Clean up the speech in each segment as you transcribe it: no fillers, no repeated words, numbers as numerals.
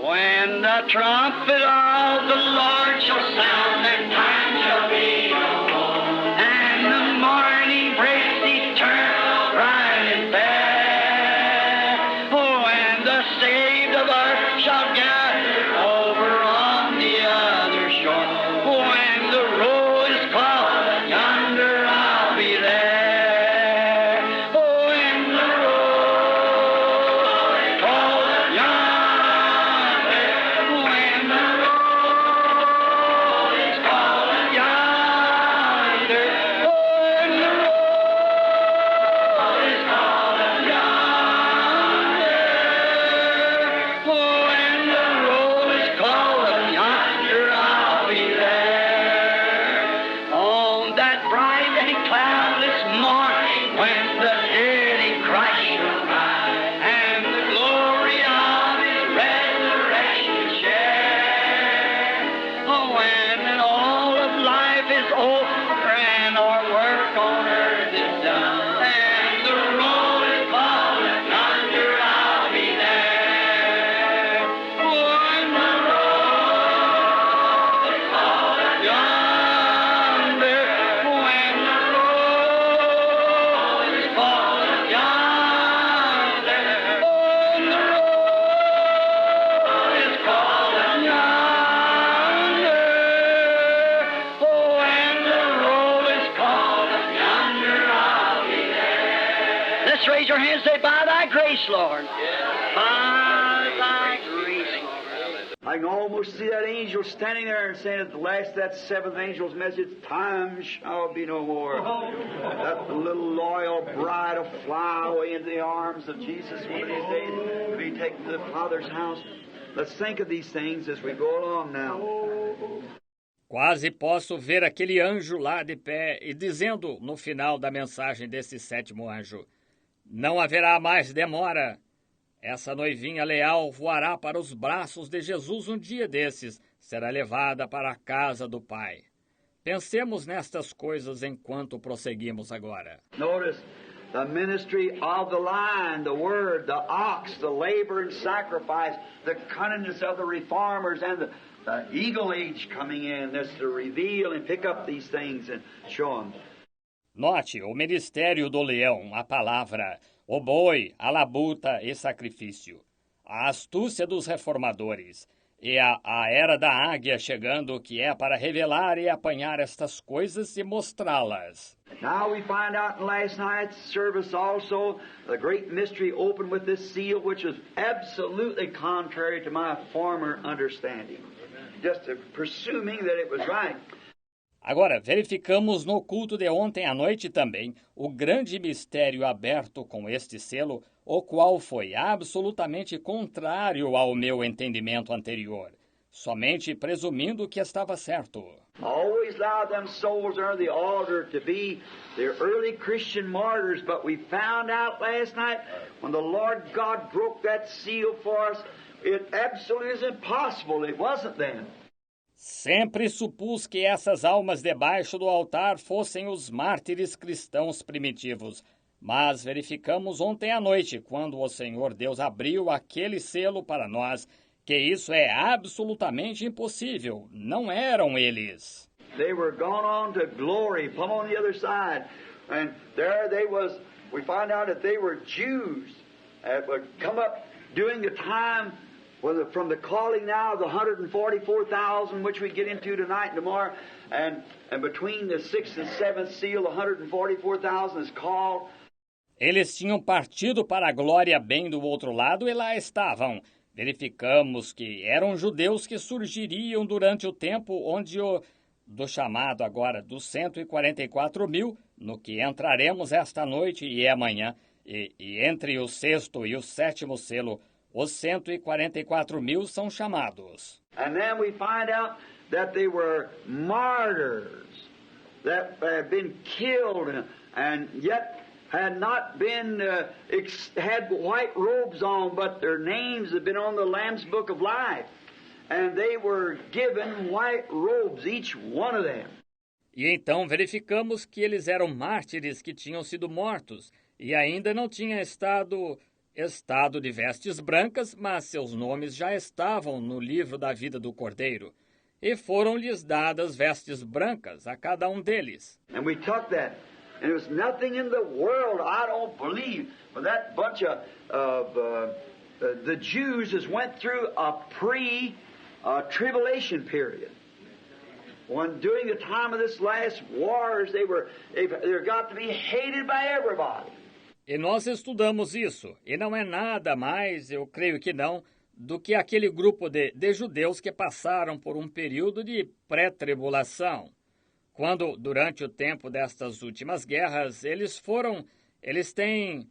When the trumpet of the Lord shall sound, and time shall be no more, and the morning breaks eternal, bright and fair. Oh, and the saved of earth shall gather over on the other shore. When the roll is called, yonder I'll be there. Oh, when the roll is called, yonder, when the roll is called, yonder, oh, when the roll is called, yonder, oh, when the roll is called, yonder I'll be there. On that bright and cloudless morning, when the dead in Christ shall rise, and the glory of His resurrection share. Oh, when all of life is over and our work on earth is done, and the roll is called, yonder I'll be there. Oh, when the roll is called, yonder, when the roll is called, yonder, oh, when the roll is called, yonder, oh, when the roll is called, yonder I'll be there. Let's raise your hands and say, by thy grace, Lord. By thy grace, Lord. I can almost see that angel standing there and saying at the last, that seventh angel's message, time shall be no more. That little loyal bride will fly away into the arms of Jesus one of these days to be taken to the Father's house. Let's think of these things as we go along now. Quase posso ver aquele anjo lá de pé e dizendo no final da mensagem desse sétimo anjo: não haverá mais demora. Essa noivinha leal voará para os braços de Jesus um dia desses, será levada para a casa do Pai. Pensemos nestas coisas enquanto prosseguimos agora. Notice the ministry of the lion, the word, the ox, the labor and sacrifice, the cunningness of the reformers, and the eagle age coming in. That's to reveal and pick up these things and show them. Note o ministério do leão, a palavra, o boi, a labuta e sacrifício, a astúcia dos reformadores e a era da águia chegando, que é para revelar e apanhar estas coisas e mostrá-las. Now we find out in last night's service also the great mystery opened with this seal, which was absolutely contrary to my former understanding. Just presuming that it was right. Agora, verificamos no culto de ontem à noite também o grande mistério aberto com este selo, o qual foi absolutamente contrário ao meu entendimento anterior, somente presumindo que estava certo. Always allowed them souls under the altar to be the early Christian martyrs, but we found out last night when the Lord God broke that seal for us, it absolutely is impossible. It wasn't then. Sempre supus que essas almas debaixo do altar fossem os mártires cristãos primitivos, mas verificamos ontem à noite, quando o Senhor Deus abriu aquele selo para nós, que isso é absolutamente impossível. Não eram eles. They were gone on to glory, plumb on the other side, and there they was. We find out that they were Jews that would come up during the time from the calling now of the 144,000, which we get into tonight and tomorrow, and between the sixth and seventh seal, 144,000 is called. Eles tinham partido para a glória bem do outro lado e lá estavam. Verificamos que eram judeus que surgiriam durante o tempo onde do chamado agora dos 144 mil, no que entraremos esta noite e amanhã, e entre o sexto e o sétimo selo, os 144 mil são chamados. And then we find out that they were martyrs that had been killed and yet had not been, had white robes on, but their names had been on the Lamb's Book of Life. And they were given white robes, each one of them. E então verificamos que eles eram mártires que tinham sido mortos e ainda não tinha estado estado de vestes brancas, mas seus nomes já estavam no livro da vida do Cordeiro, e foram-lhes dadas vestes brancas a cada um deles. And we took that, and there was nothing in the world, I don't believe, but that bunch of the Jews has went through a pre-tribulation period. When during the time of this last wars, they got to be hated by everybody. E nós estudamos isso, e não é nada mais, eu creio que não, do que aquele grupo de judeus que passaram por um período de pré-tribulação, quando, durante o tempo destas últimas guerras, eles têm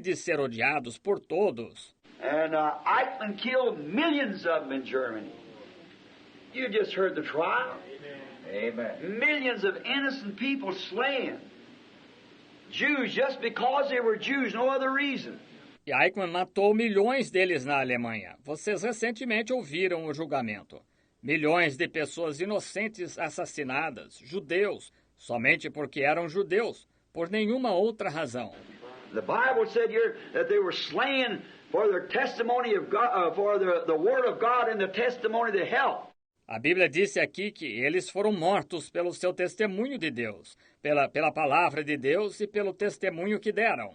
de ser odiados por todos. And Eichmann killed millions of them in Germany. You just heard the trial. Amen. Millions of innocent people slain. Jews just because they were Jews, no other reason. E Eichmann matou milhões deles na Alemanha. Vocês recentemente ouviram o julgamento. Milhões de pessoas inocentes assassinadas, judeus, somente porque eram judeus, por nenhuma outra razão. The Bible said here that they were slain for their testimony of God, for the word of God and the testimony to help. A Bíblia disse aqui que eles foram mortos pelo seu testemunho de Deus, pela palavra de Deus e pelo testemunho que deram.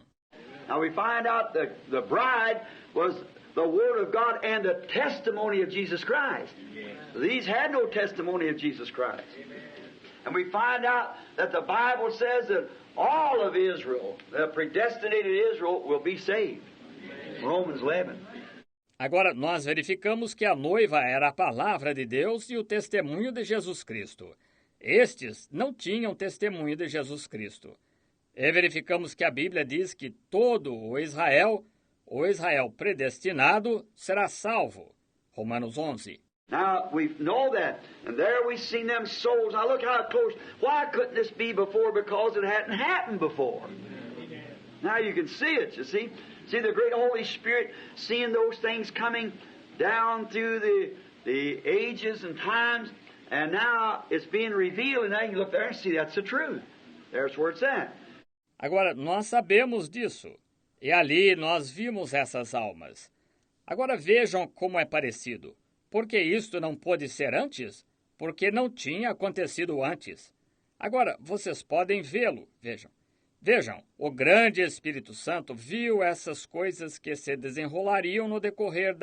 Now we find out that the bride was the Word of God and the testimony of Jesus Christ. These had no testimony of Jesus Christ. And we find out that the Bible says that all of Israel, the predestinated Israel, will be saved. Romans 11. Agora, nós verificamos que a noiva era a palavra de Deus e o testemunho de Jesus Cristo. Estes não tinham testemunho de Jesus Cristo. E verificamos que a Bíblia diz que todo o Israel predestinado, será salvo. Romanos 11. Now, we know that, and there we've seen them souls. Now, look how close. Why couldn't this be before? Because it hadn't happened before. Now you can see it, you see. See the great Holy Spirit seeing those things coming down through the ages and times, and now it's being revealed, and now you can look there and see that's the truth. There's where it's at. Agora, nós sabemos disso, e ali nós vimos essas almas. Agora vejam como é parecido. Por que isto não pôde ser antes? Porque não tinha acontecido antes. Agora, vocês podem vê-lo, vejam. Vejam, o grande Espírito Santo viu essas coisas que se desenrolariam no decorrer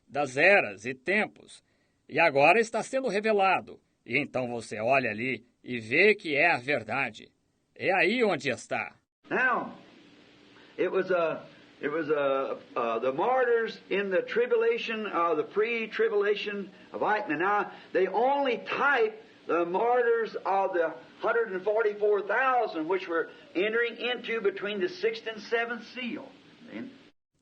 das eras e tempos, e agora está sendo revelado. E então você olha ali e vê que é a verdade. É aí onde está. Now, it was the martyrs in the tribulation, the pre-tribulation of Eichmann. Now, they only type the martyrs of the 144,000, which were entering into between the sixth and seventh seal.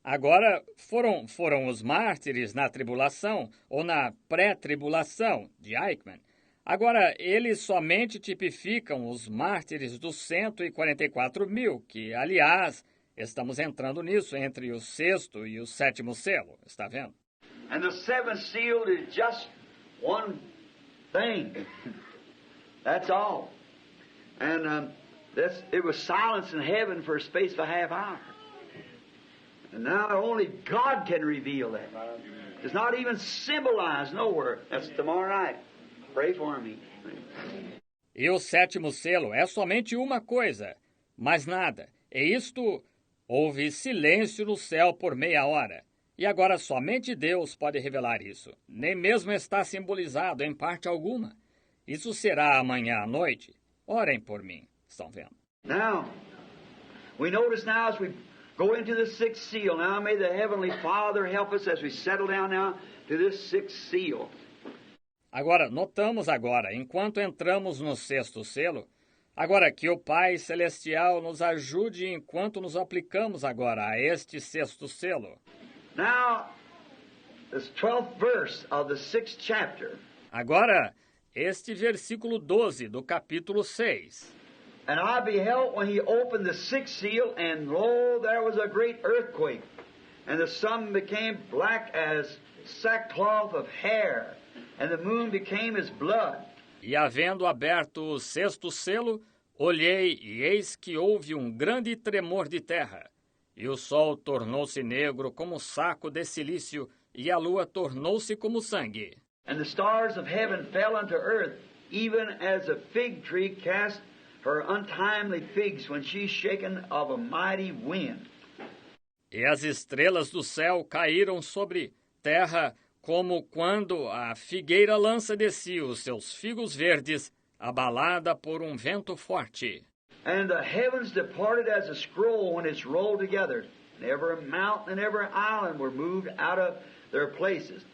Agora foram os mártires na tribulação ou na pré-tribulação de Eichmann. Agora, eles somente tipificam os mártires dos 144 mil, que, aliás, estamos entrando nisso entre o sexto e o sétimo selo, está vendo? And the seventh seal is just one thing. That's all. And it was silence in heaven for a space of a half hour. And now only God can reveal that. It's not even symbolized nowhere. That's tomorrow night. Pray for me. E o sétimo selo é somente uma coisa, mais nada. E isto, houve silêncio no céu por meia hora. E agora somente Deus pode revelar isso. Nem mesmo está simbolizado em parte alguma. Isso será amanhã à noite. Orem por mim. Estão vendo? Now, we notice now as we go into the sixth seal. Now may the Heavenly Father help us as we settle down now to this sixth seal. Agora, notamos agora, enquanto entramos no sexto selo, agora que o Pai Celestial nos ajude enquanto nos aplicamos agora a este sexto selo. Now, this 12th verse of the 6th chapter. Agora, este versículo 12 do capítulo 6. And I beheld when he opened the sixth seal, and lo, there was a great earthquake, and the sun became black as sackcloth of hair, and the moon became as blood. E havendo aberto o sexto selo, olhei, e eis que houve um grande tremor de terra, E o sol tornou-se negro como saco de cilício, e a lua tornou-se como sangue. And the stars of heaven fell unto earth, even as a fig tree cast her untimely figs when she's shaken of a mighty wind. E as estrelas do céu caíram sobre terra, como quando a figueira lança de si os seus figos verdes, abalada por um vento forte. And the heavens departed as a scroll when it's rolled together, and every mountain and every island were moved out of their places.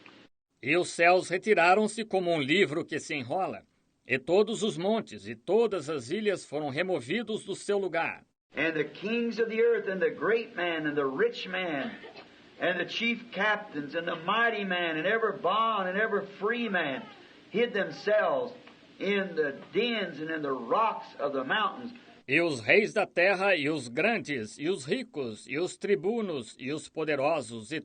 E os céus retiraram-se como um livro que se enrola, e todos os montes e todas as ilhas foram removidos do seu lugar. And the kings of the earth, and the great man, and the rich man, and the chief captains, and the mighty man, and every bond, and every free man, hid themselves in the dens and in the rocks of the mountains. E os reis da terra, e os grandes, e os ricos, e os tribunos, e os poderosos, e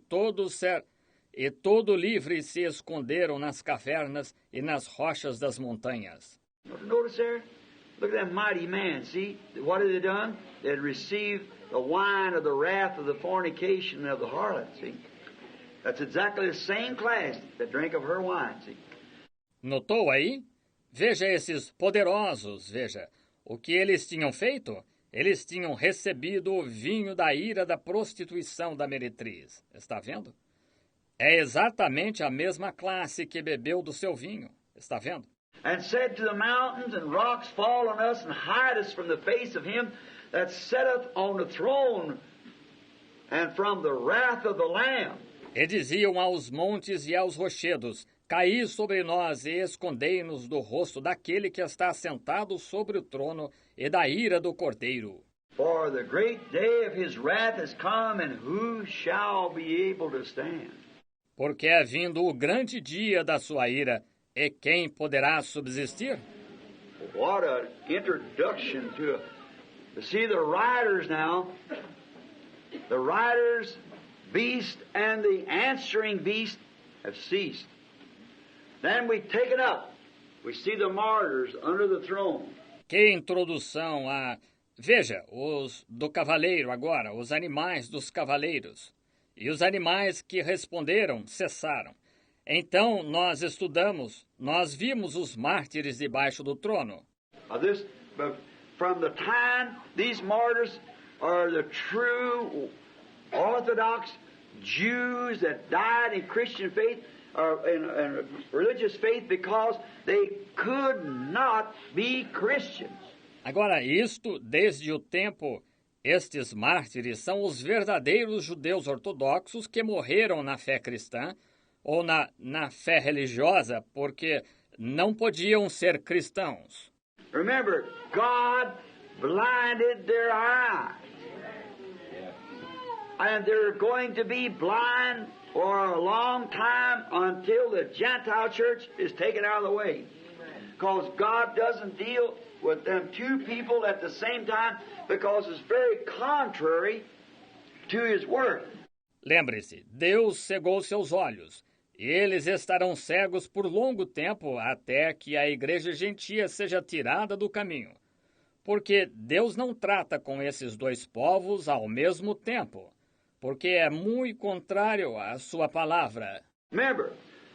todo livre se esconderam nas cavernas e nas rochas das montanhas. Notice there? Look at that mighty man, see? What had they done? They had received the wine of the wrath of the fornication of the harlot, see? That's exactly the same class that drank of her wine, see? Notou aí? Veja esses poderosos, veja. O que eles tinham feito? Eles tinham recebido o vinho da ira da prostituição da meretriz. Está vendo? É exatamente a mesma classe que bebeu do seu vinho. Está vendo? And said to the mountains and rocks, fall on us and hide us from the face of him that sitteth on the throne and from the wrath of the Lamb. E diziam aos montes e aos rochedos, caí sobre nós e escondei-nos do rosto daquele que está sentado sobre o trono e da ira do Cordeiro. For the great day of his wrath is come, and who shall be able to stand? Porque é vindo o grande dia da sua ira, e quem poderá subsistir? What an introduction to see the riders now. The riders, beast, and the answering beast have ceased. Then we take it up. We see the martyrs under the throne. Que introdução a... Veja, os do cavaleiro agora, os animais dos cavaleiros. E os animais que responderam cessaram. Então nós estudamos, nós vimos os mártires debaixo do trono. From the time these martyrs are the true Orthodox Jews that died in Christian faith, in religious faith, because they could not be Christians. Agora, isto desde o tempo, estes mártires são os verdadeiros judeus ortodoxos que morreram na fé cristã ou na fé religiosa porque não podiam ser cristãos. Remember, God blinded their eyes. And they're going to be blind for a long time until the Gentile church is taken out of the way. Because God doesn't deal with them two people at the same time because it's very contrary to His Word. Lembre-se, Deus cegou seus olhos. E eles estarão cegos por longo tempo até que a igreja gentia seja tirada do caminho. Porque Deus não trata com esses dois povos ao mesmo tempo. Porque é muito contrário à sua palavra. Remember,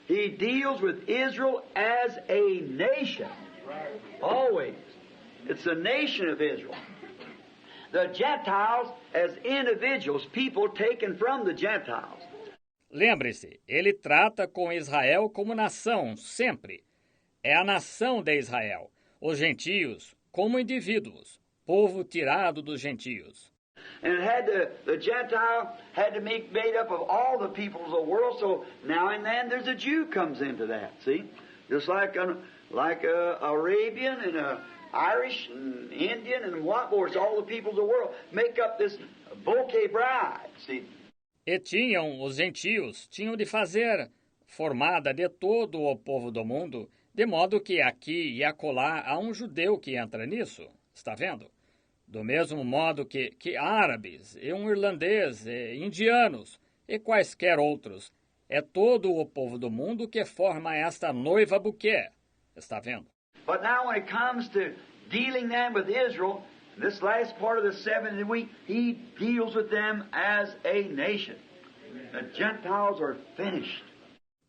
He deals with Israel as a nation. Always. It's the nation of Israel. The Gentiles as individuals, people taken from the Gentiles. Lembre-se, ele trata com Israel como nação, sempre. É a nação de Israel. Os gentios como indivíduos, povo tirado dos gentios. And the Gentile had to be made up of all the peoples of the world, so now and then there's a Jew comes into that, see? Just like a Arabian and a Irish and Indian and what more, it's all the peoples of the world make up this bouquet bride, see? E os gentios tinham de fazer formada de todo o povo do mundo, de modo que aqui e acolá há um judeu que entra nisso, está vendo? Do mesmo modo que árabes, e um irlandês, e indianos, e quaisquer outros. É todo o povo do mundo que forma esta noiva buquê. Está vendo? But now when it comes to dealing then with Israel, This last part of the 70th week, he deals with them as a nation. The Gentiles are finished.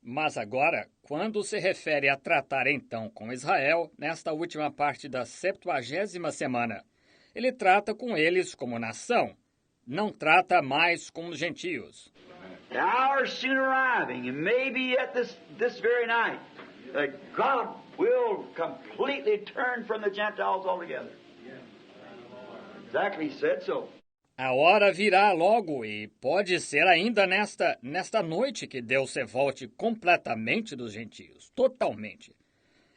Mas agora, quando se refere a tratar então com Israel, nesta última parte da 70ª semana, ele trata com eles como nação, não trata mais com os gentios. The hour is soon arriving, and maybe at this very night, that God will completely turn from the Gentiles altogether. Exactly, he said so. A hora virá logo e pode ser ainda nesta noite que Deus se volte completamente dos gentios, totalmente.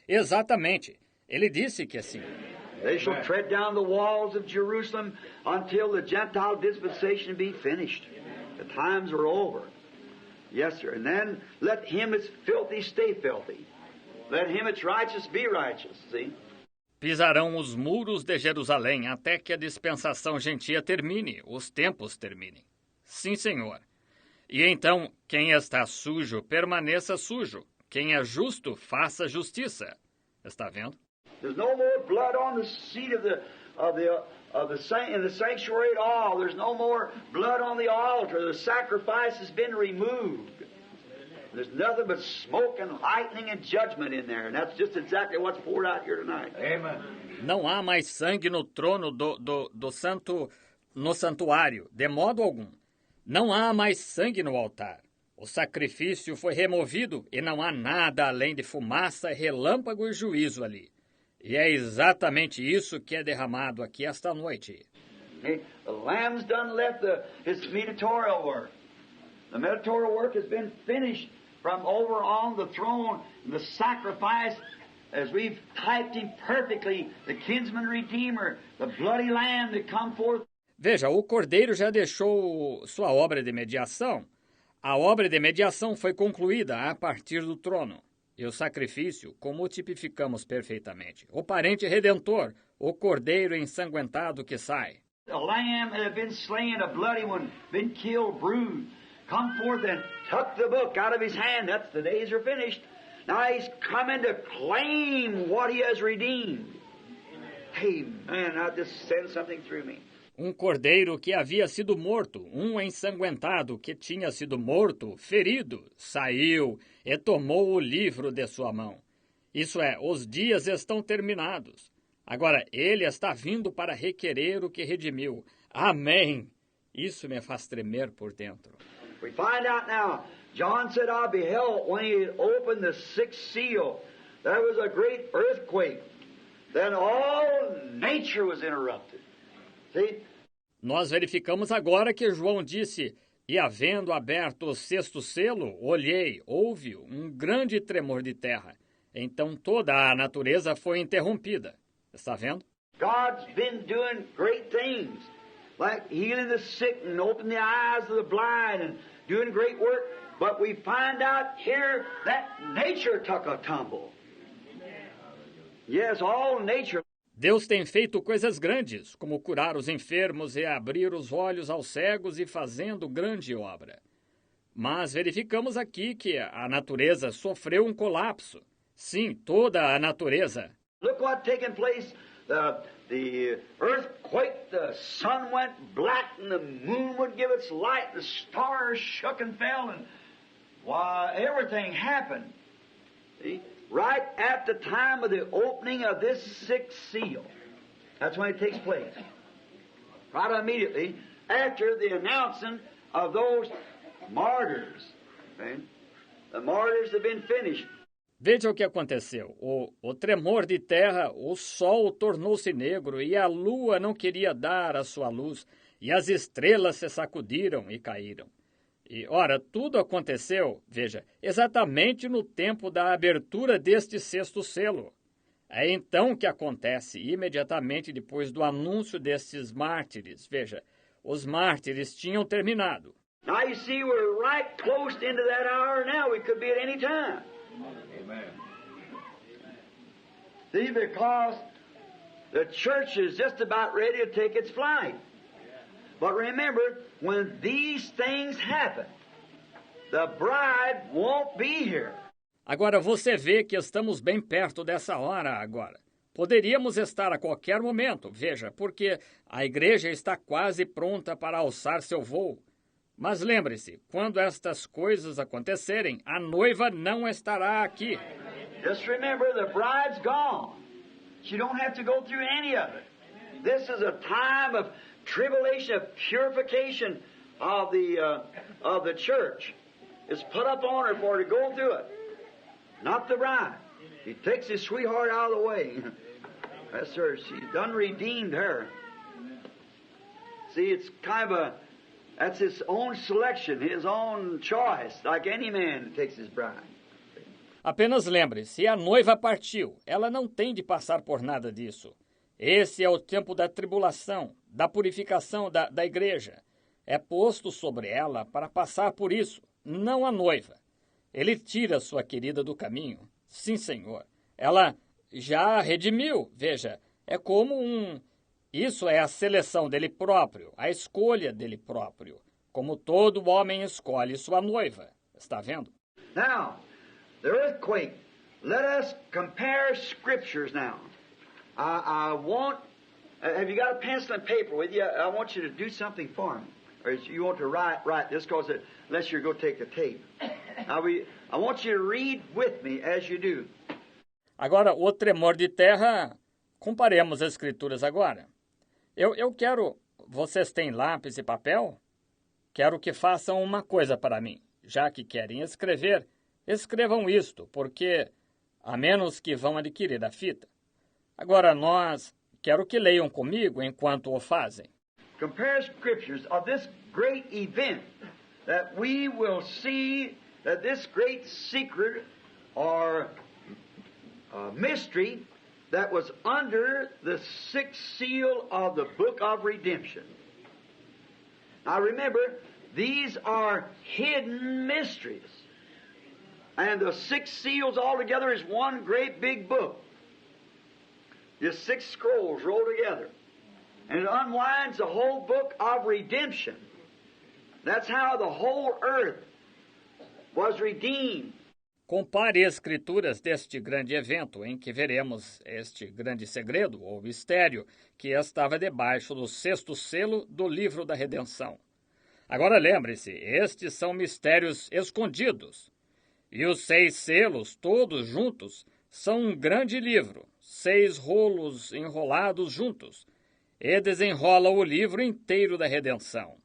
Exatamente, ele disse que assim. They shall tread down the walls of Jerusalem until the Gentile dispensation be finished. The times are over. Yes, sir. And then let him that's filthy stay filthy. Let him that's righteous be righteous. See? Pisarão os muros de Jerusalém até que a dispensação gentia termine, os tempos terminem. Sim, Senhor. E então, quem está sujo, permaneça sujo. Quem é justo, faça justiça. Está vendo? There's no more blood on the seat in the sanctuary at all. There's no more blood on the altar. The sacrifice has been removed. There's nothing but smoke and lightning and judgment in there. And that's just exactly what's poured out here tonight. Amen. Não há mais sangue no trono no santuário, de modo algum. Não há mais sangue no altar. O sacrifício foi removido e não há nada além de fumaça, relâmpago e juízo ali. E é exatamente isso que é derramado aqui esta noite. The Lamb's done left his mediatorial work. The mediatorial work has been finished from over on the throne. The sacrifice, as we've typed him perfectly, the kinsman redeemer, the bloody lamb that come forth. Veja, o Cordeiro já deixou sua obra de mediação. A obra de mediação foi concluída a partir do trono. E o sacrifício, como tipificamos perfeitamente. O parente redentor, o Cordeiro ensanguentado que sai. The lamb that had been slain, a bloody one, been killed, bruised, come forth and took the book out of his hand. That's the days are finished. Now he's coming to claim what he has redeemed. Amen. Now just send something through me. Um cordeiro que havia sido morto, um ensanguentado que tinha sido morto, ferido, saiu e tomou o livro de sua mão. Isso é, os dias estão terminados. Agora, ele está vindo para requerer o que redimiu. Amém! Isso me faz tremer por dentro. We find out now, John said, I beheld when he opened the sixth seal, there was a great earthquake. Then all nature was interrupted. See? Nós verificamos agora que João disse, e havendo aberto o sexto selo, olhei, houve um grande tremor de terra. Então toda a natureza foi interrompida. Está vendo? God's been doing great things, like healing the sick and opening the eyes of the blind and doing great work. But we find out here that nature took a tumble. Yes, all nature. Deus tem feito coisas grandes, como curar os enfermos e abrir os olhos aos cegos e fazendo grande obra. Mas verificamos aqui que a natureza sofreu um colapso. Sim, toda a natureza. Look what taken place. The earthquake, the sun went black and the moon would give its light, the stars shook and fell, and why, everything happened. See? Right at the time of the opening of this sixth seal. That's when it takes place. Right immediately after the announcing of those martyrs. Okay? The martyrs have been finished. Veja o que aconteceu. O tremor de terra, o sol tornou-se negro e a lua não queria dar a sua luz e as estrelas se sacudiram e caíram. E, ora, tudo aconteceu, veja, exatamente no tempo da abertura deste sexto selo. É então que acontece, imediatamente depois do anúncio destes mártires. Veja, os mártires tinham terminado. Now you see, we're right close into that hour now. We could be at any time. Amen. See, because the church is just about ready to take its flight. But remember, when these things happen, the bride won't be here. Agora você vê que estamos bem perto dessa hora agora. Poderíamos estar a qualquer momento, veja, porque a igreja está quase pronta para alçar seu voo. Mas lembre-se, quando estas coisas acontecerem, a noiva não estará aqui. Just remember, the bride's gone. She don't have to go through any of it. This is a time of tribulation, of purification of the church. It's put up on her for her to go through it, not the bride. He takes his sweetheart out of the way. That's her. She's done redeemed her. See, it's kind of that's his own selection, his own choice, like any man takes his bride. Apenas lembre-se, a noiva partiu. Ela não tem de passar por nada disso. Esse é o tempo da tribulação, da purificação da igreja. É posto sobre ela para passar por isso, não a noiva. Ele tira sua querida do caminho. Sim, Senhor. Ela já a redimiu. Veja, é como Isso é a seleção dele próprio, a escolha dele próprio. Como todo homem escolhe sua noiva. Está vendo? Now, the earthquake. Let us compare scriptures now. I want... have you got a pencil and paper with you? I want you to do something for me. Or you want to write this because unless you're going to take the tape. Now I want you to read with me as you do. Agora, o tremor de terra, comparemos as escrituras agora. Eu quero... Vocês têm lápis e papel? Quero que façam uma coisa para mim. Já que querem escrever, escrevam isto, porque a menos que vão adquirir a fita. Agora quero que leiam comigo enquanto o fazem. Compare scriptures of this great event that we will see that this great secret or mystery that was under the sixth seal of the book of redemption. Now remember, these are hidden mysteries. And the six seals altogether is one great big book. Just 6 scrolls rolled together. And it unwinds the whole book of redemption. That's how the whole earth was redeemed. Compare escrituras deste grande evento em que veremos este grande segredo ou mistério que estava debaixo do 6º selo do livro da redenção. Agora lembre-se, estes são mistérios escondidos. E os 6 selos, todos juntos, são um grande livro, 6 rolos enrolados juntos, e desenrola o livro inteiro da redenção.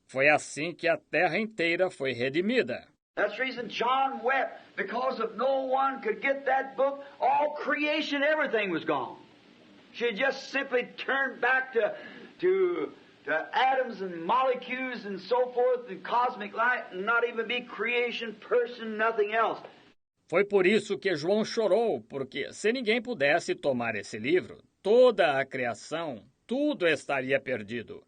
Foi assim que a terra inteira foi redimida. That's the reason John wept, because if no one could get that book, all creation, everything was gone. She had just simply turned back to atoms and molecules and so forth and cosmic light and not even be creation, person, nothing else. Foi por isso que João chorou, porque se ninguém pudesse tomar esse livro, toda a criação, tudo estaria perdido.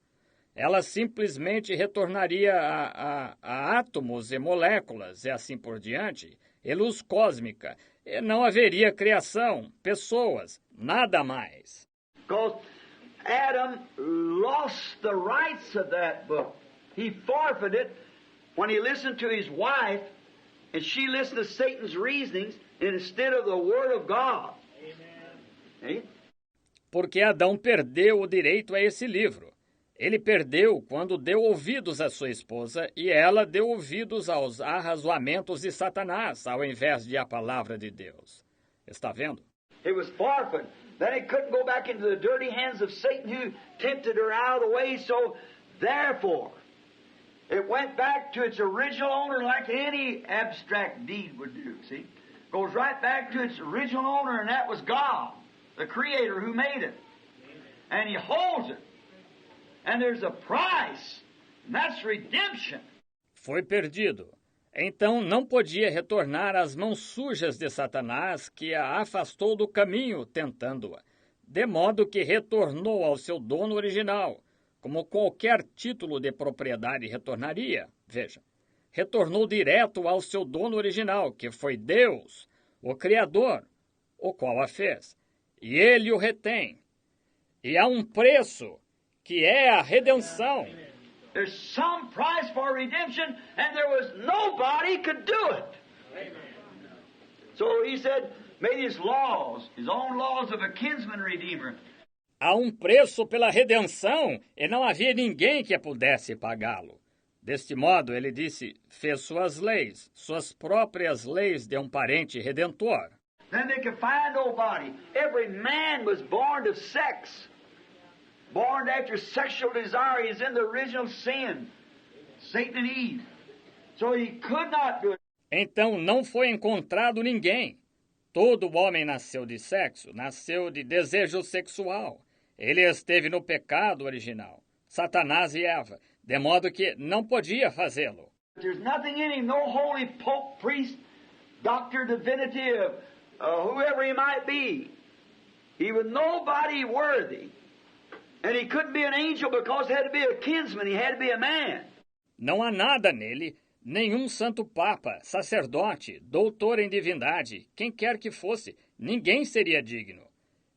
Ela simplesmente retornaria a átomos e moléculas e assim por diante, e luz cósmica, e não haveria criação, pessoas, nada mais. Because Adam lost the rights of that book. He forfeited when he listened to his wife, and she listened to Satan's reasonings instead of the Word of God. Amen. Porque Adão perdeu o direito a esse livro. Ele perdeu quando deu ouvidos à sua esposa e ela deu ouvidos aos arrazoamentos de Satanás, ao invés de a palavra de Deus. Está vendo? It was forfeit. Then it couldn't go back into the dirty hands of Satan who tempted her out of the way, so therefore it went back to its original owner like any abstract deed would do, see? Goes right back to its original owner, and that was God, the Creator who made it. And He holds it. And there's a price, and that's redemption. Foi perdido. Então não podia retornar às mãos sujas de Satanás, que a afastou do caminho, tentando-a, de modo que retornou ao seu dono original, como qualquer título de propriedade retornaria. Veja, retornou direto ao seu dono original, que foi Deus, o Criador, o qual a fez. E ele o retém. E há um preço, que é a redenção. There's some price for redemption, and there was nobody could do it. So he said, made his laws, his own laws of a kinsman redeemer. Há um preço pela redenção e não havia ninguém que pudesse pagá-lo. Deste modo, ele disse, fez suas leis, suas próprias leis de um parente redentor. Then they could find nobody. Every man was born of sex. Born after sexual desire. He's in the original sin. Satan and Eve. So he could not do it. Então não foi encontrado ninguém. Todo homem nasceu de sexo, nasceu de desejo sexual. Ele esteve no pecado original, Satanás e Eva, de modo que não podia fazê-lo. There's nothing in him, no holy pope, priest, doctor, divinity, whoever he might be. He was nobody worthy. And he couldn't be an angel because he had to be a kinsman, he had to be a man. Não há nada nele, nenhum santo papa, sacerdote, doutor em divindade, quem quer que fosse, ninguém seria digno.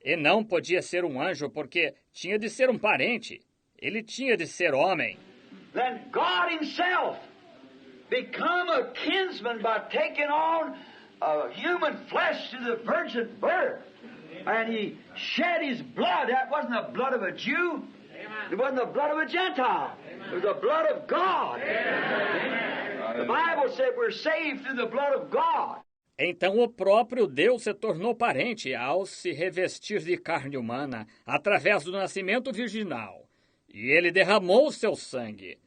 E não podia ser um anjo porque tinha de ser um parente. Ele tinha de ser homem. Then God himself become a kinsman by taking on human flesh to the virgin birth. And he shed his blood. That wasn't the blood of a Jew. It wasn't the blood of a Gentile. It was the blood of God. The Bible said we're saved through the blood of God. Então o próprio Deus se tornou parente ao se revestir de carne humana através do nascimento virginal. E ele derramou seu sangue.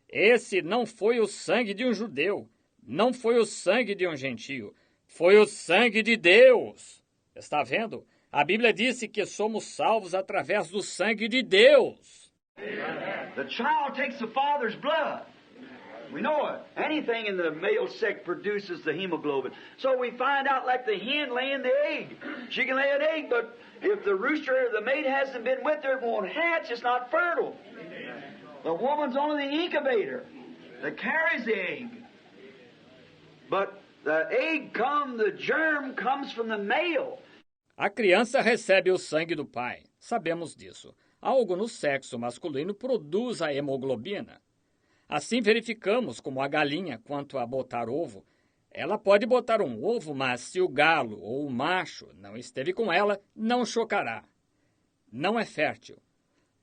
Esse não foi o sangue de um judeu, não foi o sangue de um gentio, foi o sangue de Deus. Está vendo? A Bíblia disse que somos salvos através do sangue de Deus. The child takes the father's blood. We know it. Anything in the male sex produces the hemoglobin. So we find out like the hen laying the egg. She can lay an egg, but if the rooster or the mate hasn't been with her, it won't hatch. It's not fertile. The woman's only the incubator that carries the egg. But the the germ comes from the male. A criança recebe o sangue do pai. Sabemos disso. Algo no sexo masculino produz a hemoglobina. Assim verificamos como a galinha, quanto a botar ovo, ela pode botar um ovo, mas se o galo ou o macho não esteve com ela, não chocará. Não é fértil.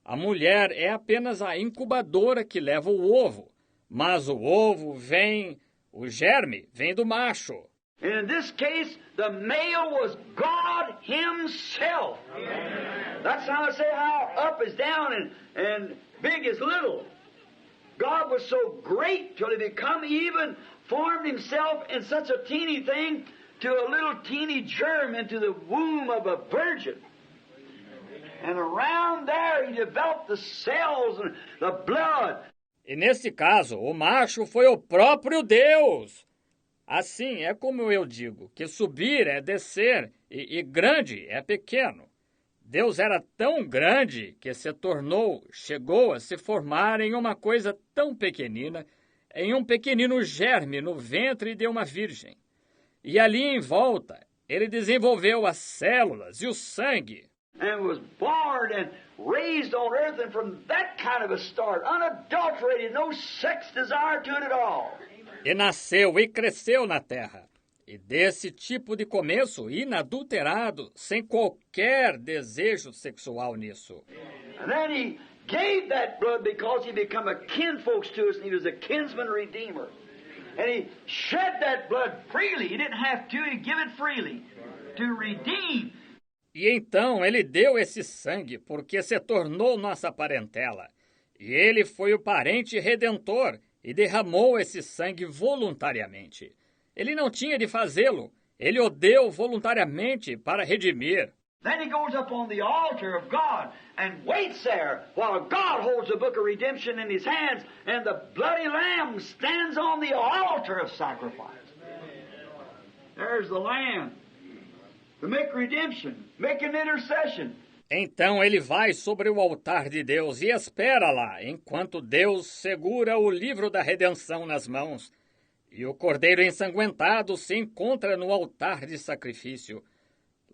A mulher é apenas a incubadora que leva o ovo, mas o ovo o germe vem do macho. And in this case, the male was God himself. That's how I say how up is down and big is little. God was so great till he formed himself in such a teeny thing to a little teeny germ into the womb of a virgin. And around there he developed the cells and the blood. E nesse caso, o macho foi o próprio Deus. Assim é como eu digo, que subir é descer e grande é pequeno. Deus era tão grande que chegou a se formar em uma coisa tão pequenina, em um pequenino germe no ventre de uma virgem. E ali em volta, ele desenvolveu as células e o sangue. And was born and raised on earth, and from that kind of a start, unadulterated, no sex desire to it at all. E nasceu e cresceu na terra. E desse tipo de começo inadulterado, sem qualquer desejo sexual nisso. And then he gave that blood because he became a kinfolks to us, and he was a kinsman redeemer. And he shed that blood freely. He didn't have to, he gave it freely to redeem. E então ele deu esse sangue porque se tornou nossa parentela. E ele foi o parente redentor e derramou esse sangue voluntariamente. Ele não tinha de fazê-lo. Ele o deu voluntariamente para redimir. Then he goes up on the altar of God and waits there while God holds the book of redemption in his hands and the bloody lamb stands on the altar of sacrifice. There's the lamb to make redemption, make an intercession. Então ele vai sobre o altar de Deus e espera lá, enquanto Deus segura o livro da redenção nas mãos. E o cordeiro ensanguentado se encontra no altar de sacrifício.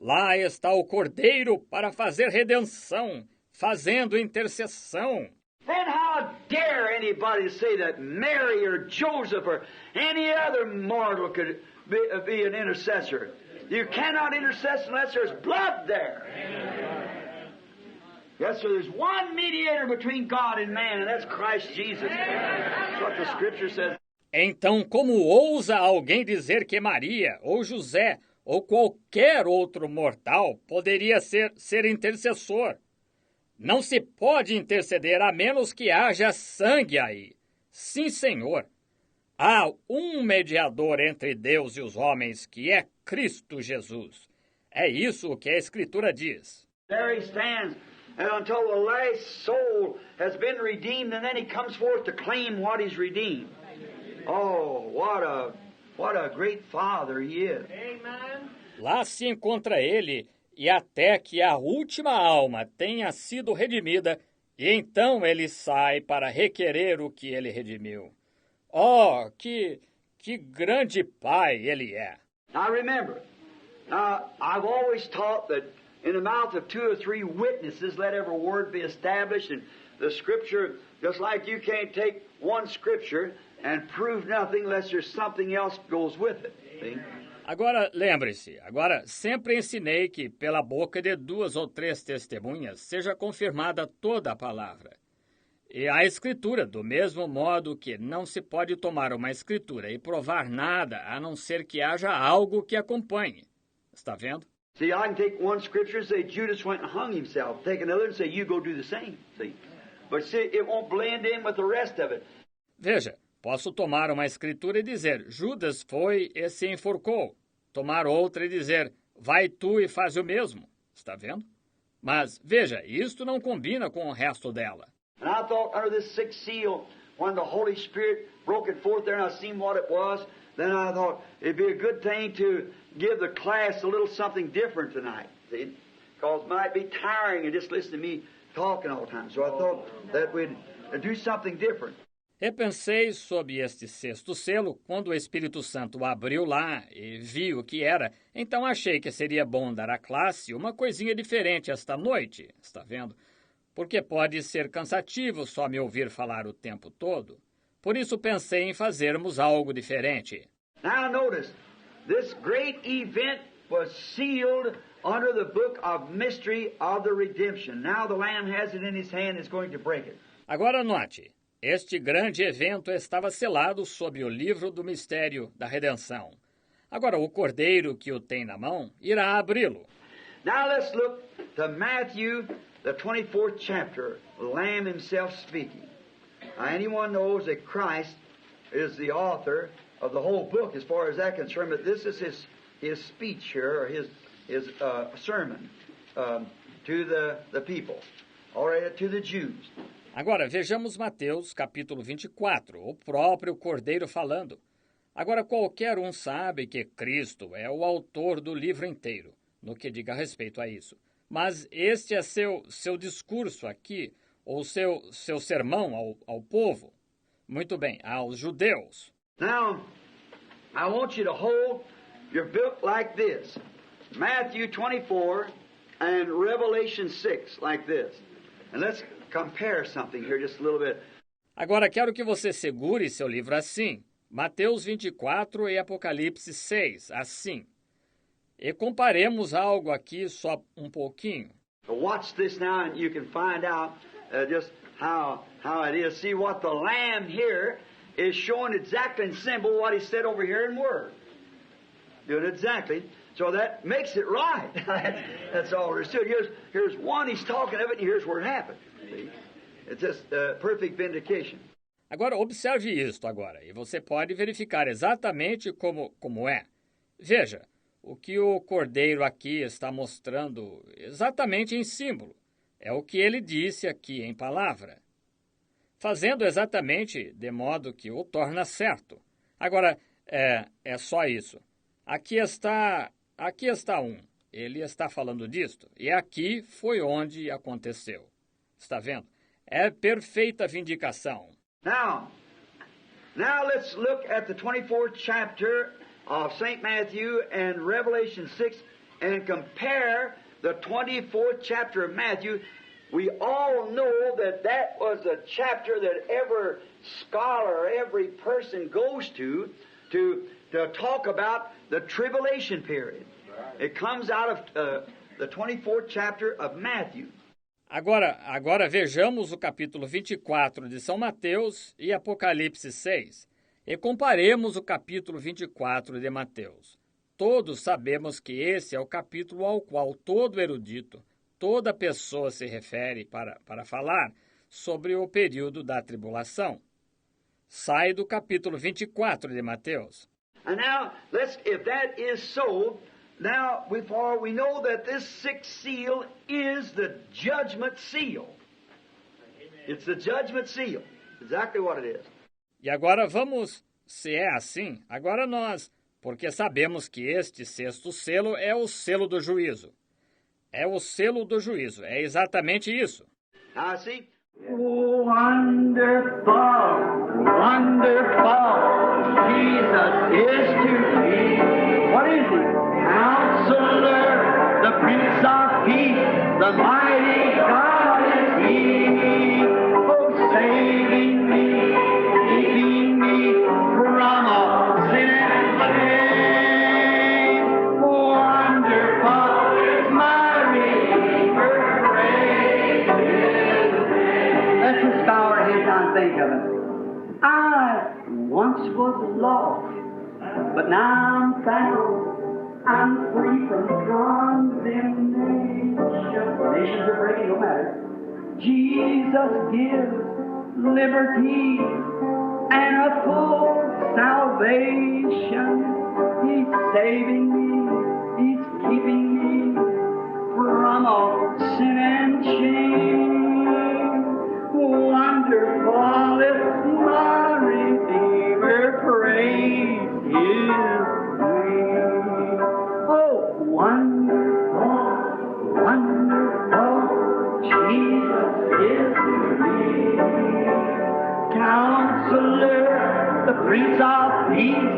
Lá está o cordeiro para fazer redenção, fazendo intercessão. Then how dare anybody say that Mary or Joseph or any other mortal could be an intercessor? You cannot intercede unless there's blood there. Yes, sir, there's one mediator between God and man, and that's Christ Jesus. That's what the Scripture says. Então, como ousa alguém dizer que Maria, ou José, ou qualquer outro mortal poderia ser intercessor? Não se pode interceder a menos que haja sangue aí. Sim, Senhor. Há um mediador entre Deus e os homens, que é Cristo Jesus. É isso que a Escritura diz. There he stands, and until the last soul has been redeemed, and then he comes forth to claim what he's redeemed. Oh, what a great Father he is. Amen. Lá se encontra ele, e até que a última alma tenha sido redimida, e então ele sai para requerer o que ele redimiu. Oh, que grande Pai ele é! Now remember, I've always taught that in the mouth of 2 or 3 witnesses, let every word be established. And the Scripture, just like you can't take one Scripture and prove nothing unless there's something else goes with it. See? Agora, lembre-se, sempre ensinei que pela boca de 2 ou 3 testemunhas seja confirmada toda a palavra. E a Escritura, do mesmo modo que não se pode tomar uma Escritura e provar nada, a não ser que haja algo que acompanhe. Está vendo? See, I can take one Scripture and say Judas went and hung himself. Take another and say you go do the same. See? But see, it won't blend in with the rest of it. Veja, posso tomar uma Escritura e dizer Judas foi e se enforcou. Tomar outra e dizer vai tu e faz o mesmo. Está vendo? Mas, veja, isto não combina com o resto dela. And I thought under this 6th seal, when the Holy Spirit broke it forth there and I seen what it was, then I thought it'd be a good thing to give the class a little something different tonight. See? Because it might be tiring and just listen to me talking all the time. So I thought that we'd do something different. Repensei sobre este 6º selo quando o Espírito Santo abriu lá e viu o que era. Então achei que seria bom dar à classe uma coisinha diferente esta noite. Está vendo? Porque pode ser cansativo só me ouvir falar o tempo todo. Por isso pensei em fazermos algo diferente. Now notice, this great event was sealed under the book of mystery of the redemption. Now the Lamb has it in his hand and is going to break it. Agora note, este grande evento estava selado sob o livro do mistério da redenção. Agora o cordeiro que o tem na mão irá abri-lo. Now let's look to Matthew, the 24th chapter, the Lamb himself speaking. Now anyone knows that Christ is the author of the whole book as far as that concerned, but this is his speech here, or his sermon to the people, or to the Jews. Agora vejamos Mateus capítulo 24, o próprio cordeiro falando. Agora qualquer um sabe que Cristo é o autor do livro inteiro, no que diga respeito a isso. Mas este é seu discurso aqui, ou seu sermão ao povo. Muito bem, aos judeus. Now, I want you to hold your book like this. Matthew 24 and Revelation 6 like this. And let's compare something here just a little bit. Agora quero que você segure seu livro assim. Mateus 24 e Apocalipse 6, assim. E comparemos algo aqui só um pouquinho. Watch this now and you can find out just how it is. See what the Lamb here is showing exactly in symbol what he said over here in word. Doing exactly. So that makes it right. That's all there is to it. Here's one, he's talking of it, and here's where it happened. See? It's just perfect vindication. Agora observe isto agora, e você pode verificar exatamente como é. Veja, o que o cordeiro aqui está mostrando exatamente em símbolo. É o que ele disse aqui em palavra. Fazendo exatamente de modo que o torna certo. Agora, é só isso. Aqui está um. Ele está falando disto. E aqui foi onde aconteceu. Está vendo? É perfeita vindicação. Now let's look at the 24th chapter of St. Matthew and Revelation 6 and compare the 24th chapter of Matthew. We all know that was a chapter that every scholar, every person goes to to talk about the tribulation period. It comes out of the 24th chapter of Matthew. Agora vejamos o capítulo 24 de São Mateus e Apocalipse 6 e comparemos o capítulo 24 de Mateus. Todos sabemos que esse é o capítulo ao qual todo erudito, toda pessoa se refere para falar sobre o período da tribulação. Sai do capítulo 24 de Mateus. And now, if that is so, now we know that this sixth seal is the judgment seal. It's the judgment seal. Exactly what it is. E agora se é assim, porque sabemos que este sexto selo é o selo do juízo. É o selo do juízo, é exatamente isso. Now see, wonderful, wonderful, Jesus is to me. What is he? Counselor, the Prince of Peace, the mighty God is he. Oh, saving me, keeping me from all sin and shame. Wonderful is my Redeemer, praise his name. Let's just bow our heads and think of it. I once was lost, but now I'm found. I'm free from condemnation. Nations are breaking, no matter. Jesus gives liberty and a full salvation. He's saving me, He's keeping me from all sin and shame. Wonderful is my Redeemer, praise His name. Oh, wonderful, wonderful, Jesus is to me. Counselor, the Prince of Peace,